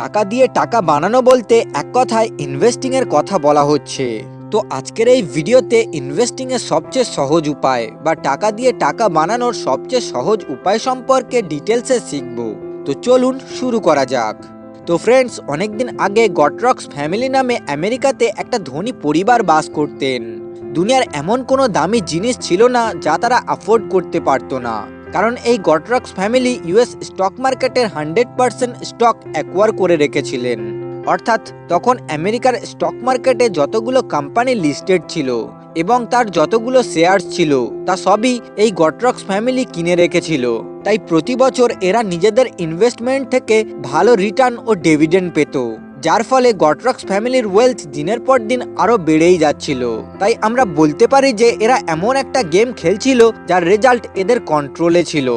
টাকা দিয়ে টাকা বানানো বলতে এক কথায় ইনভেস্টিং এর কথা বলা হচ্ছে। তো আজকের এই ভিডিওতে ইনভেস্টিং এর সবচেয়ে সহজ উপায় বা টাকা দিয়ে টাকা বানানোর সবচেয়ে সহজ উপায় সম্পর্কে ডিটেলসে শিখব। তো চলুন শুরু করা যাক। তো ফ্রেন্ডস, অনেকদিন আগে গটরক্স ফ্যামিলি নামে আমেরিকাতে একটা ধনী পরিবার বাস করতেন। দুনিয়ার এমন কোনো দামি জিনিস ছিল না যা তারা অ্যাফোর্ড করতে পারতো না, কারণ এই গটরক্স ফ্যামিলি ইউএস স্টক মার্কেটের 100% স্টক অ্যাকোয়ার করে রেখেছিলেন। অর্থাৎ তখন আমেরিকার স্টক মার্কেটে যতগুলো কোম্পানি লিস্টেড ছিল এবং তার যতগুলো শেয়ারস ছিল তা সবই এই গটরক্স ফ্যামিলি কিনে রেখেছিল। তাই প্রতি বছর এরা নিজেদের ইনভেস্টমেন্ট থেকে ভালো রিটার্ন ও ডিভিডেন্ড পেত, যার ফলে গটরক্স ফ্যামিলির ওয়েলথ দিনের পর দিন আরো বেড়েই যাচ্ছিল। তাই আমরা বলতে পারি যে এরা এমন একটা গেম খেলছিল যার রেজাল্ট এদের কন্ট্রোলে ছিল।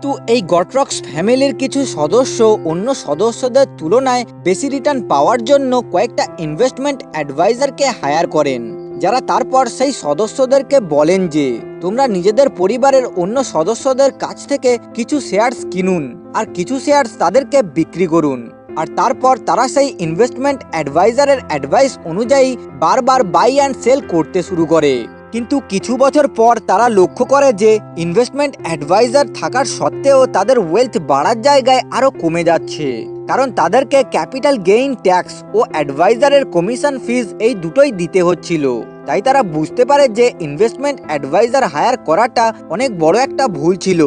কিন্তু এই গটরক্স ফ্যামিলির কিছু সদস্য অন্য সদস্যদের তুলনায় বেশি রিটার্ন পাওয়ার জন্য কয়েকটা ইনভেস্টমেন্ট অ্যাডভাইজারকে হায়ার করেন, যারা তারপর সেই সদস্যদেরকে বলেন যে তোমরা নিজেদের পরিবারের অন্য সদস্যদের কাছ থেকে কিছু শেয়ারস কিনুন আর কিছু শেয়ারস তাদেরকে বিক্রি করুন। আর তারপর তারা সেই ইনভেস্টমেন্ট অ্যাডভাইজারের অ্যাডভাইস অনুযায়ী বারবার বাই অ্যান্ড সেল করতে শুরু করে। কিন্তু কিছু বছর পর তারা লক্ষ্য করে যে ইনভেস্টমেন্ট অ্যাডভাইজার থাকার সত্ত্বেও তাদের ওয়েলথ বাড়ার জায়গায় আরও কমে যাচ্ছে, কারণ তাদেরকে ক্যাপিটাল গেইন ট্যাক্স ও অ্যাডভাইজারের কমিশন ফিজ এই দুটোই দিতে হচ্ছিল। তাই তারা বুঝতে পারে যে ইনভেস্টমেন্ট অ্যাডভাইজার হায়ার করাটা অনেক বড় একটা ভুল ছিল।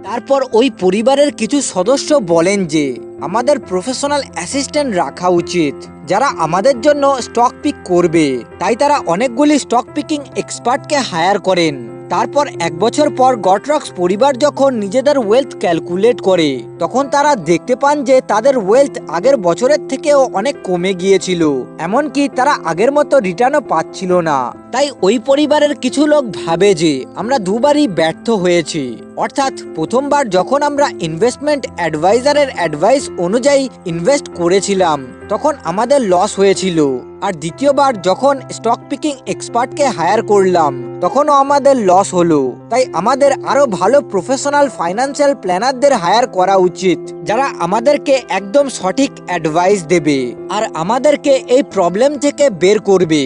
তারপর ওই পরিবারের কিছু সদস্য বলেন যে আমাদের প্রফেশনাল অ্যাসিস্ট্যান্ট রাখা উচিত যারা আমাদের জন্য স্টক পিক করবে। তাই তারা অনেকগুলি স্টক পিকিং এক্সপার্টকে হায়ার করেন। তারপর এক বছর পর গটরক্স পরিবার যখন নিজেদের ওয়েলথ ক্যালকুলেট করে তখন তারা দেখতে পান যে তাদের ওয়েলথ আগের বছরের থেকেও অনেক কমে গিয়েছিল, এমনকি তারা আগের মতো রিটার্নও পাচ্ছিল না। তাই ওই পরিবারের কিছু লোক ভাবে যে আমরা দুবারই ব্যর্থ হয়েছি। অর্থাৎ প্রথমবার যখন আমরা ইনভেস্টমেন্ট অ্যাডভাইজারের অ্যাডভাইস অনুযায়ী ইনভেস্ট করেছিলাম তখন আমাদের লস হয়েছিল, আর দ্বিতীয়বার যখন স্টক পিকিং এক্সপার্টকে হায়ার করলাম তখনও আমাদের লস হলো। তাই আমাদের আরো ভালো প্রফেশনাল ফাইন্যান্সিয়াল প্ল্যানারদের হায়ার করা উচিত যারা আমাদেরকে একদম সঠিক অ্যাডভাইস দেবে আর আমাদেরকে এই প্রবলেম থেকে বের করবে।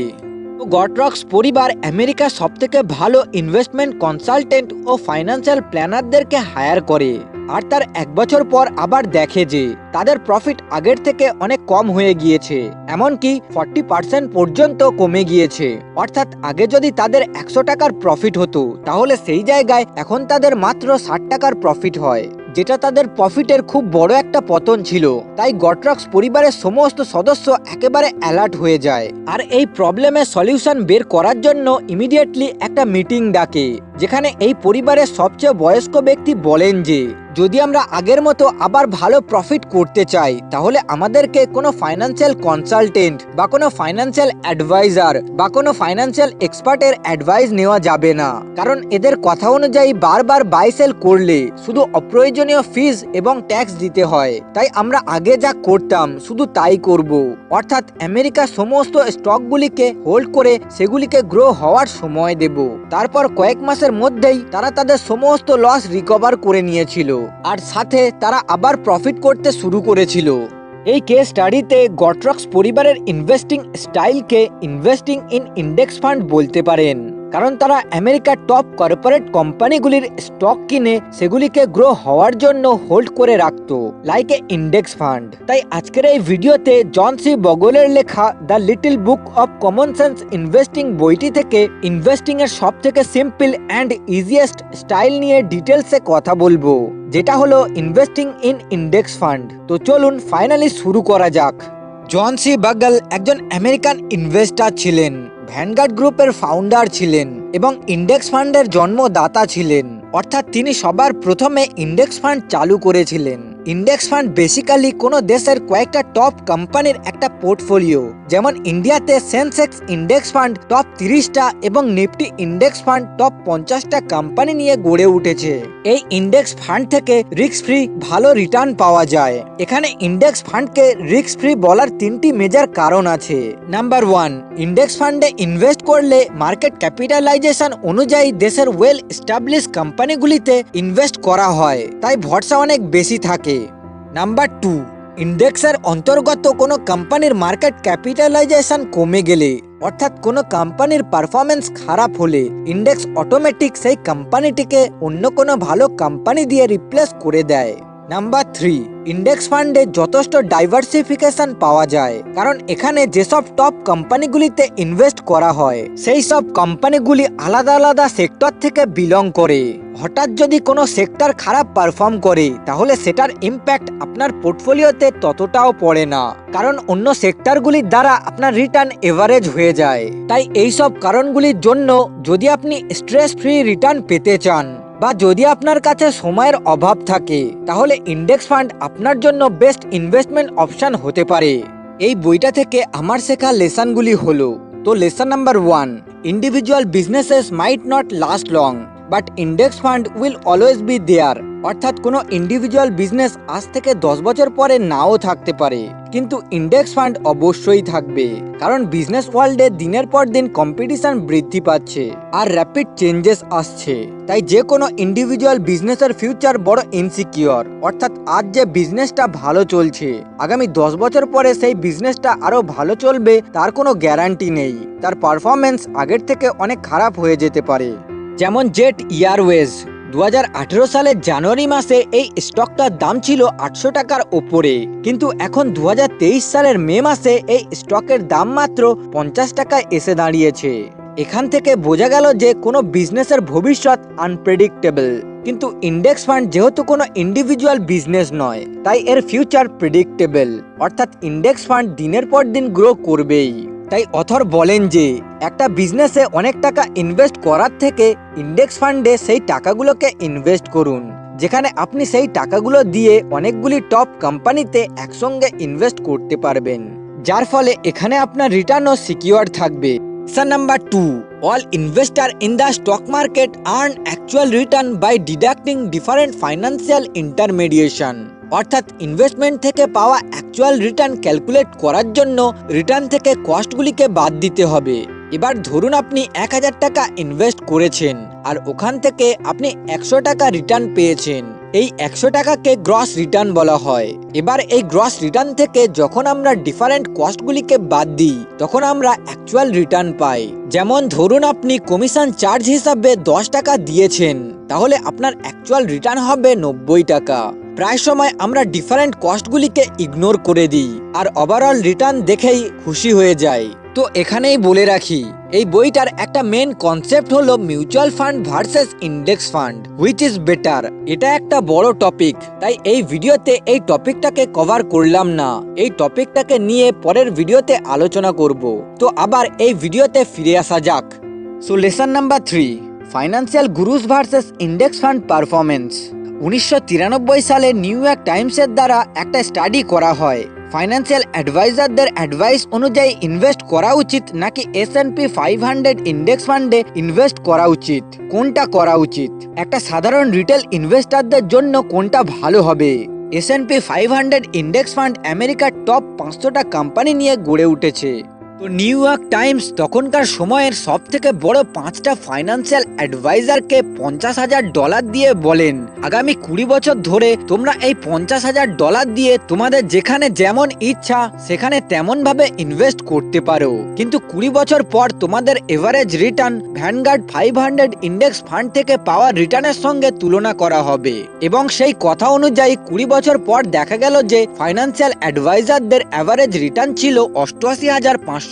গটরক্স পরিবার আমেরিকার সবথেকে ভালো ইনভেস্টমেন্ট কনসালটেন্ট ও ফাইন্যান্সিয়াল প্ল্যানারদেরকে হায়ার করে, আর তার এক বছর পর আবার দেখে যে তাদের প্রফিট আগের থেকে অনেক কম হয়ে গিয়েছে, এমনকি 40% পর্যন্ত কমে গিয়েছে। অর্থাৎ আগে যদি তাদের 100 টাকার প্রফিট হতো তাহলে সেই জায়গায় এখন তাদের মাত্র 60 টাকার প্রফিট হয়, যেটা তাদের প্রফিটের খুব বড় একটা পতন ছিল। তাই গটরক্স পরিবারের সমস্ত সদস্য একেবারে অ্যালার্ট হয়ে যায় আর এই প্রবলেমের সলিউশন বের করার জন্য ইমিডিয়েটলি একটা মিটিং ডাকে, যেখানে এই পরিবারের সবচেয়ে বয়স্ক ব্যক্তি বলেন যে যদি আমরা আগের মতো আবার ভালো প্রফিট করতে চাই তাহলে আমাদেরকে কোনো ফাইন্যান্সিয়াল কনসালটেন্ট বা কোনো ফাইন্যান্সিয়াল অ্যাডভাইজার বা কোনো ফাইন্যান্সিয়াল এক্সপার্টের অ্যাডভাইস নেওয়া যাবে না, কারণ এদের কথা অনুযায়ী বারবার বাই সেল করলে শুধু অপ্রয়োজনীয় ফিজ এবং ট্যাক্স দিতে হয়। তাই আমরা আগে যা করতাম শুধু তাই করব, অর্থাৎ আমেরিকার সমস্ত স্টকগুলিকে হোল্ড করে সেগুলিকে গ্রো হওয়ার সময় দেব। তারপর কয়েক মাসের মধ্যেই তারা তাদের সমস্ত লস রিকভার করে নিয়েছিল আর সাথে তারা আবার প্রফিট করতে শুরু করেছিল। এই কেস স্টাডিতে গটরক্স পরিবারের ইনভেস্টিং স্টাইলকে ইনভেস্টিং ইন ইন্ডেক্স ফান্ড বলতে পারেন, কারণ তারা আমেরিকার টপ কর্পোরেট কোম্পানিগুলির স্টক কিনে সেগুলিকে গ্রো হওয়ার জন্য হোল্ড করে রাখতো, লাইক এ ইন্ডেক্স ফান্ড। তাই আজকের এই ভিডিওতে জন সি বগলের লেখা the little book of common sense investing বইটি থেকে ইনভেস্টিং এর সব থেকে সিম্পল অ্যান্ড ইজিয়েস্ট স্টাইল নিয়ে ডিটেলসে কথা বলবো, যেটা হলো ইনভেস্টিং ইন ইন্ডেক্স ফান্ড। তো চলুন ফাইনালি শুরু করা যাক। জন সি বগল একজন আমেরিকান ইনভেস্টর ছিলেন, ভ্যানগার্ড গ্রুপের ফাউন্ডার ছিলেন এবং ইন্ডেক্স ফান্ডের জন্মদাতা ছিলেন। অর্থাৎ তিনি সবার প্রথমে ইন্ডেক্স ফান্ড চালু করেছিলেন। ইন্ডেক্স ফান্ড বেসিক্যালি কোনো দেশের কয়েকটা টপ কোম্পানির একটা পোর্টফোলিও, যেমন ইন্ডিয়াতে সেন্সেক্স ইন্ডেক্স ফান্ড টপ 30টা এবং নিফটি ইন্ডেক্স ফান্ড টপ 50টা কোম্পানি নিয়ে গড়ে উঠেছে। এই ইন্ডেক্স ফান্ড থেকে রিস্ক ফ্রি ভালো রিটার্ন পাওয়া যায়। এখানে ইন্ডেক্স ফান্ডকে রিস্ক ফ্রি বলার 3টি মেজর কারণ আছে। নাম্বার 1, ইন্ডেক্স ফান্ডে ইনভেস্ট করলে মার্কেট ক্যাপিটালাইজেশন অনুযায়ী দেশের ওয়েল এস্টাবলিশ কোম্পানিগুলিতে ইনভেস্ট করা হয়, তাই ভরসা অনেক বেশি থাকে। নাম্বার 2, ইন্ডেক্সের অন্তর্গত কোনো কোম্পানির মার্কেট ক্যাপিটালাইজেশন কমে গেলে, অর্থাৎ কোনো কোম্পানির পারফরমেন্স খারাপ হলে ইন্ডেক্স অটোমেটিক সেই কোম্পানিটিকে অন্য কোনো ভালো কোম্পানি দিয়ে রিপ্লেস করে দেয়। নাম্বার 3, ইন্ডেক্স ফান্ডে যথেষ্ট ডাইভার্সিফিকেশন পাওয়া যায়, কারণ এখানে যেসব টপ কোম্পানিগুলিতে ইনভেস্ট করা হয় সেই সব কোম্পানিগুলি আলাদা আলাদা সেক্টর থেকে বিলং করে। হঠাৎ যদি কোনো সেক্টর খারাপ পারফর্ম করে তাহলে সেটার ইম্প্যাক্ট আপনার পোর্টফোলিওতে ততটাও পড়ে না, কারণ অন্য সেক্টরগুলির দ্বারা আপনার রিটার্ন এভারেজ হয়ে যায়। তাই এই সব কারণগুলির জন্য যদি আপনি স্ট্রেস ফ্রি রিটার্ন পেতে চান বা যদি আপনার কাছে সময়ের অভাব থাকে তাহলে ইন্ডেক্স ফান্ড আপনার জন্য বেস্ট ইনভেস্টমেন্ট অপশন হতে পারে। এই বইটা থেকে আমার শেখা লেসনগুলি হলো, তো lesson number 1, individual businesses might not last long but index fund will always be there. অর্থাৎ কোনো ইন্ডিভিজুয়াল বিজনেস আজ থেকে 10 বছর পরে নাও থাকতে পারে, কিন্তু ইন্ডেক্স ফান্ড অবশ্যই থাকবে, কারণ বিজনেস ওয়ার্ল্ডে দিনের পর দিন কম্পিটিশন বৃদ্ধি পাচ্ছে আর র্যাপিড চেঞ্জেস আসছে। তাই যে কোনো ইন্ডিভিজুয়াল বিজনেসের ফিউচার বড় ইনসিকিউর। অর্থাৎ আজ যে বিজনেসটা ভালো চলছে আগামী 10 বছর পরে সেই বিজনেসটা আরো ভালো চলবে তার কোনো গ্যারান্টি নেই, তার পারফরমেন্স আগের থেকে অনেক খারাপ হয়ে যেতে পারে। যেমন জেট এয়ারওয়েজ 2018 সালের জানুয়ারি মাসে এই স্টকটার দাম ছিল 800 টাকার ওপরে, কিন্তু এখন 2023 সালের মে মাসে এই স্টকের দাম মাত্র 50 টাকায় এসে দাঁড়িয়েছে। এখান থেকে বোঝা গেল যে কোনো বিজনেসের ভবিষ্যৎ আনপ্রেডিক্টেবল, কিন্তু ইন্ডেক্স ফান্ড যেহেতু কোনো ইন্ডিভিজুয়াল বিজনেস নয় তাই এর ফিউচার প্রেডিক্টেবল, অর্থাৎ ইন্ডেক্স ফান্ড দিনের পর দিন গ্রো করবেই। তাই অথর বলেন যে একটা বিজনেসে অনেক টাকা ইনভেস্ট করার থেকে ইন্ডেক্স ফান্ডে সেই টাকাগুলোকে ইনভেস্ট করুন, যেখানে আপনি সেই টাকাগুলো দিয়ে অনেকগুলি টপ কোম্পানিতে একসঙ্গে ইনভেস্ট করতে পারবেন, যার ফলে এখানে আপনার রিটার্নও সিকিউর থাকবে। Number 2, all investor in the stock market earn actual return by deducting different financial intermediation। অর্থাৎ ইনভেস্টমেন্ট থেকে পাওয়া অ্যাকচুয়াল রিটার্ন ক্যালকুলেট করার জন্য রিটার্ন থেকে কস্টগুলিকে বাদ দিতে হবে। এবার ধরুন আপনি 1000 টাকা ইনভেস্ট করেছেন আর ওখান থেকে আপনি 100 টাকা রিটার্ন পেয়েছেন। এই 100 টাকাকে গ্রস রিটার্ন বলা হয়। এবার এই গ্রস রিটার্ন থেকে যখন আমরা ডিফারেন্ট কস্টগুলিকে বাদ দিই তখন আমরা অ্যাকচুয়াল রিটার্ন পাই। যেমন ধরুন আপনি কমিশন চার্জ হিসাবে 10 টাকা দিয়েছেন, তাহলে আপনার অ্যাকচুয়াল রিটার্ন হবে 90 টাকা। প্রায় সময় আমরা ডিফারেন্ট কস্টগুলিকে ইগনোর করে দিই আর ওভারঅল রিটার্ন দেখেই খুশি হয়ে যাই। তো এখানেই বলে রাখি, এই বইটার একটা মেন কনসেপ্ট হলো mutual fund versus index fund, which is better. এটা একটা বড় টপিক, তাই এই ভিডিওতে এই টপিকটাকে কভার করলাম না। এই টপিকটাকে নিয়ে পরের ভিডিওতে আলোচনা করব। তো আবার এই ভিডিওতে ফিরে আসা যাক। So lesson number 3, financial গুরুস versus index fund performance. 1993 সালে নিউ ইয়র্ক টাইমসের দ্বারা একটা স্টাডি করা হয়, ফাইন্যান্সিয়াল অ্যাডভাইজারদের অ্যাডভাইস অনুযায়ী ইনভেস্ট করা উচিত নাকি S&P 500 ইন্ডেক্স ফান্ডে ইনভেস্ট করা উচিত, কোনটা করা উচিত, একটা সাধারণ রিটেল ইনভেস্টরদের জন্য কোনটা ভালো হবে। S&P 500 ইন্ডেক্স ফান্ড আমেরিকার টপ 500টা কোম্পানি নিয়ে গড়ে উঠেছে। তো নিউ ইয়র্ক টাইমস তখনকার সময়ের সব থেকে বড় 5টা ফাইন্যান্সিয়াল অ্যাডভাইজারকে $50,000 দিয়ে বলেন, আগামী 20 বছর ধরে তোমরা এই $50,000 দিয়ে তোমাদের যেখানে যেমন ইচ্ছা সেখানে তেমন ভাবে ইনভেস্ট করতে পারো, কিন্তু 20 বছর পর তোমাদের average return vanguard 500 index fund থেকে পাওয়া রিটার্নের সঙ্গে তুলনা করা হবে। এবং সেই কথা অনুযায়ী 20 বছর পর দেখা গেল যে ফাইন্যান্সিয়াল অ্যাডভাইজারদের এভারেজ রিটার্ন ছিল $88,500,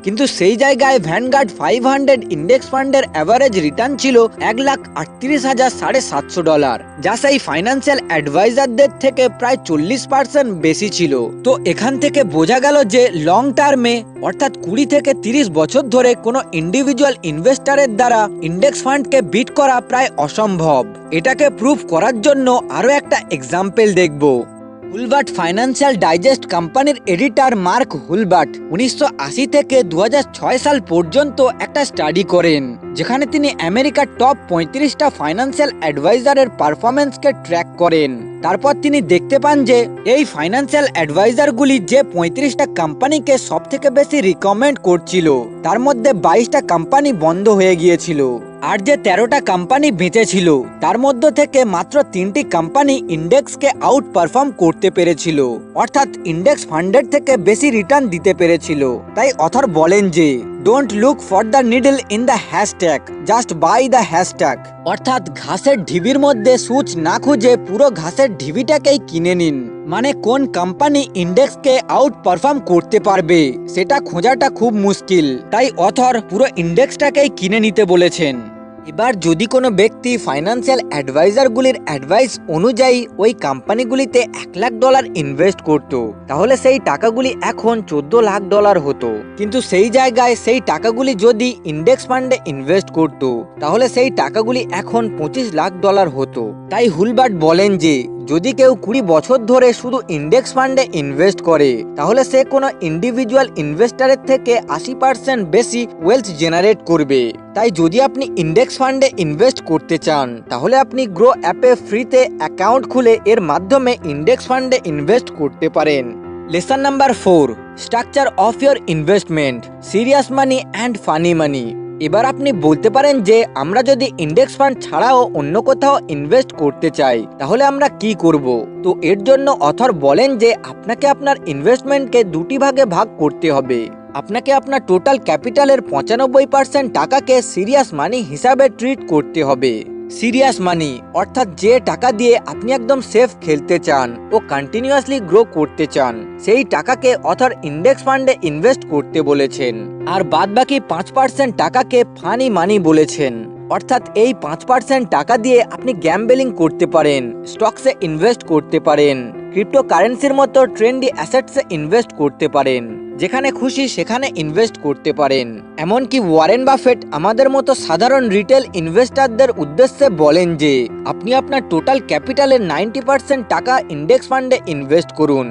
কিন্তু সেই জায়গায় ভ্যানগার্ড 500 ইন্ডেক্স ফান্ডের এভারেজ রিটার্ন ছিল $1,38,700, যা সেই ফাইন্যান্সিয়াল অ্যাডভাইজারদের থেকে প্রায় 40% বেশি ছিল। তো এখান থেকে বোঝা গেল যে লং টার্মে অর্থাৎ 20 থেকে 30 বছর ধরে কোনো ইন্ডিভিজুয়াল ইনভেস্টরের দ্বারা ইন্ডেক্স ফান্ডকে বিট করা প্রায় অসম্ভব। এটাকে প্রুফ করার জন্য আরো একটা এক্সাম্পল দেখব। হুলবার্ট ফাইন্যান্সিয়াল ডাইজেস্ট কোম্পানির এডিটর মার্ক হুলবার্ট 1980 থেকে 2006 সাল পর্যন্ত একটা স্টাডি করেন, যেখানে তিনি আমেরিকার টপ 35টা ফাইন্যান্সিয়াল অ্যাডভাইজারের পারফরমেন্সকে ট্র্যাক করেন। তারপর তিনি দেখতে পান যে এই ফাইন্যান্সিয়াল অ্যাডভাইজারগুলি যে 35টা কোম্পানিকে সব থেকে বেশি রিকমেন্ড করছিল তার মধ্যে 22টা কোম্পানি বন্ধ হয়ে গিয়েছিল, আর যে 13টা কোম্পানি বেঁচে ছিল তার মধ্য থেকে মাত্র 3টি কোম্পানি ইন্ডেক্সকে আউট পারফর্ম করতে পেরেছিল, অর্থাৎ ইন্ডেক্স ফান্ডের থেকে বেশি রিটার্ন দিতে পেরেছিল। তাই অথর বলেন যে don't look for the needle in the hashtag, just buy the hashtag, অর্থাৎ ঘাসের ঢিবির মধ্যে সূচ না খুঁজে পুরো ঘাসের ঢিবিটাকেই কিনে নিন। মানে কোন কোম্পানি ইন্ডেক্সকে আউট পারফর্ম করতে পারবে সেটা খোঁজাটা খুব মুশকিল, তাই অথর পুরো ইন্ডেক্সটাকেই কিনে নিতে বলেছেন। এবার যদি কোনো ব্যক্তি ফাইন্যান্সিয়াল অ্যাডভাইজারগুলির অ্যাডভাইস অনুযায়ী ওই কোম্পানিগুলিতে $1 লাখ ইনভেস্ট করত, তাহলে সেই টাকাগুলি এখন $14 লাখ হতো। কিন্তু সেই জায়গায় সেই টাকাগুলি যদি ইন্ডেক্স ফান্ডে ইনভেস্ট করত, তাহলে সেই টাকাগুলি এখন $25 লাখ হতো। তাই হুলবার্ট বলেন যে যদি কেউ 20 বছর ধরে শুধু ইন্ডেক্স ফান্ডে ইনভেস্ট করে, তাহলে সে কোনো ইন্ডিভিজুয়াল ইনভেস্টারের থেকে 80% বেশি ওয়েলথ জেনারেট করবে। তাই যদি আপনি ইন্ডেক্স ফান্ডে ইনভেস্ট করতে চান, তাহলে আপনি গ্রো অ্যাপে ফ্রিতে অ্যাকাউন্ট খুলে এর মাধ্যমে ইন্ডেক্স ফান্ডে ইনভেস্ট করতে পারেন। Lesson number 4, structure of your investment, serious money and funny money. এবার আপনি বলতে পারেন যে আমরা যদি ইন্ডেক্স ফান্ড ছাড়াও অন্য কোথাও ইনভেস্ট করতে চাই তাহলে আমরা কি করব? তো এর জন্য অথর বলেন যে আপনাকে আপনার ইনভেস্টমেন্টকে দুটি ভাগে ভাগ করতে হবে। আপনাকে আপনার টোটাল ক্যাপিটালের 95% টাকাকে সিরিয়াস মানি হিসাবে ট্রিট করতে হবে। সিরিয়াস মানি অর্থাৎ যে টাকা দিয়ে আপনি একদম সেফ খেলতে চান ও কন্টিনিউয়াসলি গ্রো করতে চান, সেই টাকাকে অথর ইন্ডেক্স ফান্ডে ইনভেস্ট করতে বলেছেন। আর বাদবাকি 5% টাকাকে ফানি মানি বলেছেন, অর্থাৎ এই 5% টাকা দিয়ে আপনি গ্যাম্বলিং করতে পারেন, স্টকসে ইনভেস্ট করতে পারেন, ক্রিপ্টোকারেন্সির মতো ট্রেন্ডি অ্যাসেটসে ইনভেস্ট করতে পারেন, যেখানে খুশি সেখানে ইনভেস্ট করতে পারেন। এমনকি ওয়ারেন বাফেট আমাদের মতো সাধারণ রিটেল ইনভেস্টরদের উদ্দেশ্যে বলেন যে আপনি আপনার টোটাল ক্যাপিটালের 90% টাকা ইন্ডেক্স ফান্ডে ইনভেস্ট করুন।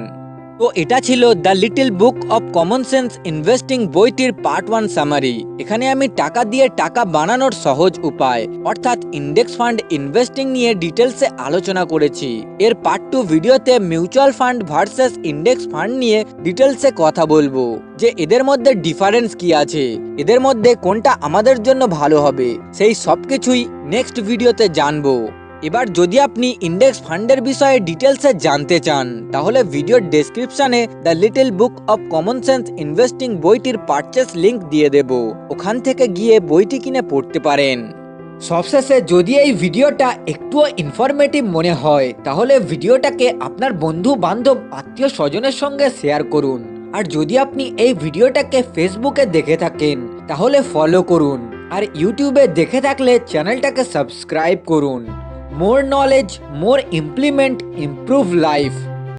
তো এটা ছিল the little book of common sense investing বইটির পার্ট 1 সামারি। এখানে আমি টাকা দিয়ে টাকা বানানোর সহজ উপায় অর্থাৎ ইন্ডেক্স ফান্ড ইনভেস্টিং নিয়ে ডিটেলসে আলোচনা করেছি। এর পার্ট 2 ভিডিওতে mutual fund versus index fund নিয়ে ডিটেলসে কথা বলবো, যে এদের মধ্যে ডিফারেন্স কি আছে, এদের মধ্যে কোনটা আমাদের জন্য ভালো হবে, সেই সবকিছুই নেক্সট ভিডিওতে জানবো। এবার যদি আপনি ইন্ডেক্স ফান্ডের বিষয়ে ডিটেলসে জানতে চান, তাহলে ভিডিওর ডেসক্রিপশনে the little book of common sense investing বইটির পারচেস লিংক দিয়ে দেব, ওখান থেকে গিয়ে বইটি কিনে পড়তে পারেন। সবশেষে যদি এই ভিডিওটা একটুও ইনফরমেটিভ মনে হয়, তাহলে ভিডিওটাকে আপনার বন্ধু বান্ধব আত্মীয় স্বজনের সঙ্গে শেয়ার করুন। আর যদি আপনি এই ভিডিওটাকে ফেসবুকে দেখে থাকেন, তাহলে ফলো করুন। আর ইউটিউবে দেখে থাকলে চ্যানেলটাকে সাবস্ক্রাইব করুন। More knowledge, more implement, improve life.